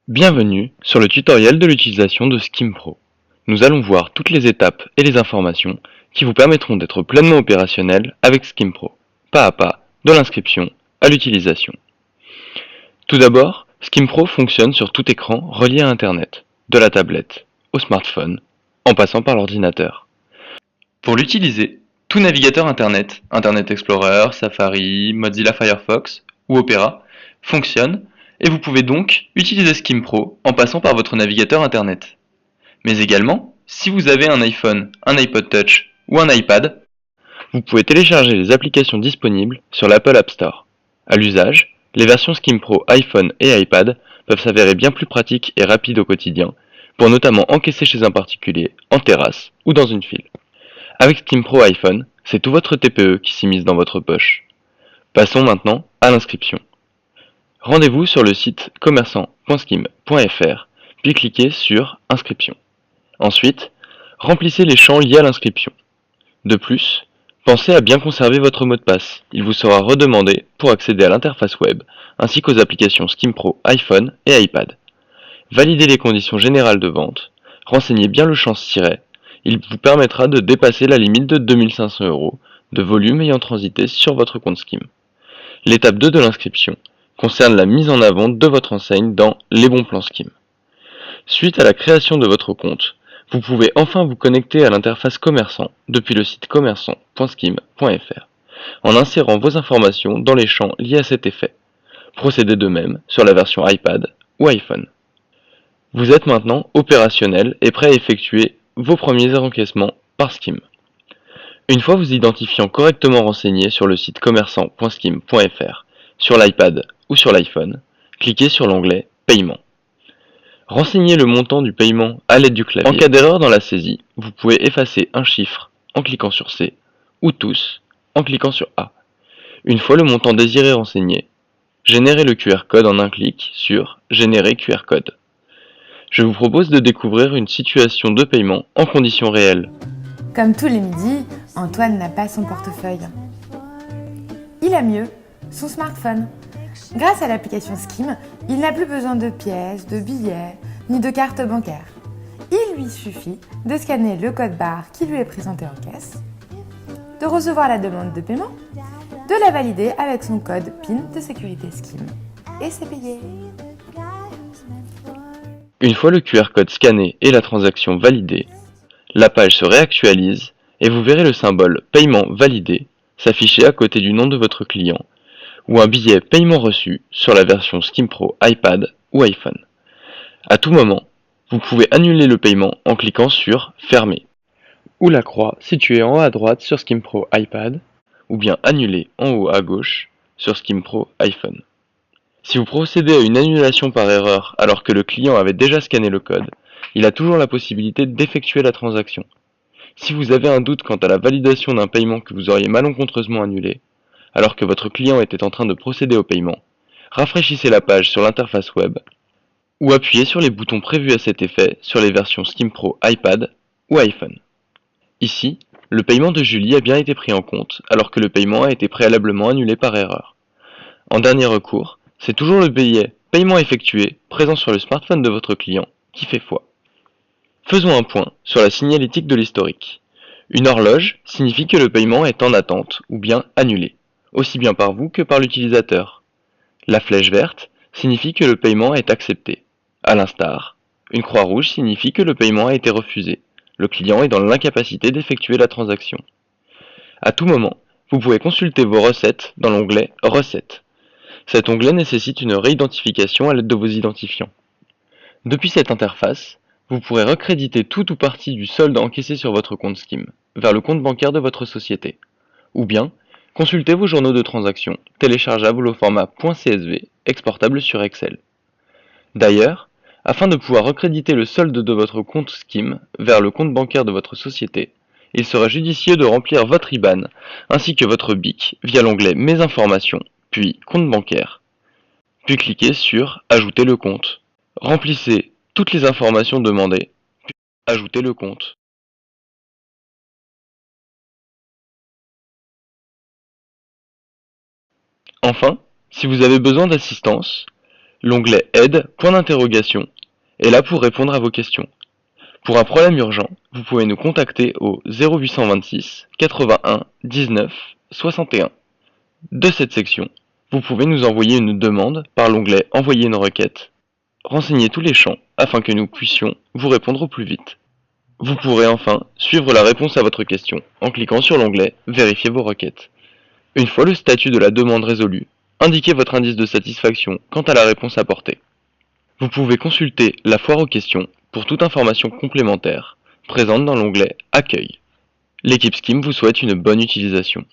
Bienvenue sur le tutoriel de l'utilisation de SkimPro. Nous allons voir toutes les étapes et les informations qui vous permettront d'être pleinement opérationnel avec SkimPro, pas à pas, de l'inscription à l'utilisation. Tout d'abord, SkimPro fonctionne sur tout écran relié à Internet, de la tablette au smartphone, en passant par l'ordinateur. Pour l'utiliser, tout navigateur Internet, Internet Explorer, Safari, Mozilla Firefox ou Opera, fonctionne et vous pouvez donc utiliser SkimPro en passant par votre navigateur Internet. Mais également, si vous avez un iPhone, un iPod Touch ou un iPad, vous pouvez télécharger les applications disponibles sur l'Apple App Store. À l'usage, les versions SkimPro iPhone et iPad peuvent s'avérer bien plus pratiques et rapides au quotidien, pour notamment encaisser chez un particulier, en terrasse ou dans une file. Avec SkimPro iPhone, c'est tout votre TPE qui s'immisce dans votre poche. Passons maintenant à l'inscription. Rendez-vous sur le site commerçant.skim.fr, puis cliquez sur Inscription. Ensuite, remplissez les champs liés à l'inscription. De plus, pensez à bien conserver votre mot de passe. Il vous sera redemandé pour accéder à l'interface web, ainsi qu'aux applications SkimPro iPhone et iPad. Validez les conditions générales de vente, renseignez bien le champ siret. Il vous permettra de dépasser la limite de 2500 € de volume ayant transité sur votre compte Skim. L'étape 2 de l'inscription concerne la mise en avant de votre enseigne dans les bons plans Skim. Suite à la création de votre compte, vous pouvez enfin vous connecter à l'interface commerçant depuis le site commerçant.skim.fr en insérant vos informations dans les champs liés à cet effet. Procédez de même sur la version iPad ou iPhone. Vous êtes maintenant opérationnel et prêt à effectuer vos premiers encaissements par Skim. Une fois vous identifiant correctement renseigné sur le site commerçant.skim.fr, sur l'iPad ou sur l'iPhone, cliquez sur l'onglet Paiement. Renseignez le montant du paiement à l'aide du clavier. En cas d'erreur dans la saisie, vous pouvez effacer un chiffre en cliquant sur C ou tous en cliquant sur A. Une fois le montant désiré renseigné, générez le QR code en un clic sur Générer QR code. Je vous propose de découvrir une situation de paiement en conditions réelles. Comme tous les midis, Antoine n'a pas son portefeuille. Il a mieux, son smartphone. Grâce à l'application Skim, il n'a plus besoin de pièces, de billets, ni de carte bancaire. Il lui suffit de scanner le code barre qui lui est présenté en caisse, de recevoir la demande de paiement, de la valider avec son code PIN de sécurité Skim. Et c'est payé. Une fois le QR code scanné et la transaction validée, la page se réactualise et vous verrez le symbole Paiement validé s'afficher à côté du nom de votre client ou un billet Paiement reçu sur la version SkimPro iPad ou iPhone. À tout moment, vous pouvez annuler le paiement en cliquant sur Fermer ou la croix située en haut à droite sur SkimPro iPad ou bien Annuler en haut à gauche sur SkimPro iPhone. Si vous procédez à une annulation par erreur alors que le client avait déjà scanné le code, il a toujours la possibilité d'effectuer la transaction. Si vous avez un doute quant à la validation d'un paiement que vous auriez malencontreusement annulé, alors que votre client était en train de procéder au paiement, rafraîchissez la page sur l'interface web ou appuyez sur les boutons prévus à cet effet sur les versions SkimPro iPad ou iPhone. Ici, le paiement de Julie a bien été pris en compte alors que le paiement a été préalablement annulé par erreur. En dernier recours, c'est toujours le billet Paiement effectué présent sur le smartphone de votre client qui fait foi. Faisons un point sur la signalétique de l'historique. Une horloge signifie que le paiement est en attente ou bien annulé, aussi bien par vous que par l'utilisateur. La flèche verte signifie que le paiement est accepté. À l'instar, une croix rouge signifie que le paiement a été refusé. Le client est dans l'incapacité d'effectuer la transaction. À tout moment, vous pouvez consulter vos recettes dans l'onglet Recettes. Cet onglet nécessite une réidentification à l'aide de vos identifiants. Depuis cette interface, vous pourrez recréditer tout ou partie du solde encaissé sur votre compte Skim vers le compte bancaire de votre société. Ou bien, consultez vos journaux de transactions, téléchargeables au format .csv, exportables sur Excel. D'ailleurs, afin de pouvoir recréditer le solde de votre compte Skim vers le compte bancaire de votre société, il sera judicieux de remplir votre IBAN ainsi que votre BIC via l'onglet Mes informations, puis Compte bancaire. Puis cliquez sur Ajouter le compte. Remplissez toutes les informations demandées, puis ajoutez le compte. Enfin, si vous avez besoin d'assistance, L'onglet Aide, point d'interrogation, est là pour répondre à vos questions. Pour un problème urgent, vous pouvez nous contacter au 0826 81 19 61. De cette section, vous pouvez nous envoyer une demande par l'onglet Envoyer une requête. Renseignez tous les champs afin que nous puissions vous répondre au plus vite. Vous pourrez enfin suivre la réponse à votre question en cliquant sur l'onglet Vérifier vos requêtes. Une fois le statut de la demande résolu, indiquez votre indice de satisfaction quant à la réponse apportée. Vous pouvez consulter la foire aux questions pour toute information complémentaire présente dans l'onglet Accueil. L'équipe Skim vous souhaite une bonne utilisation.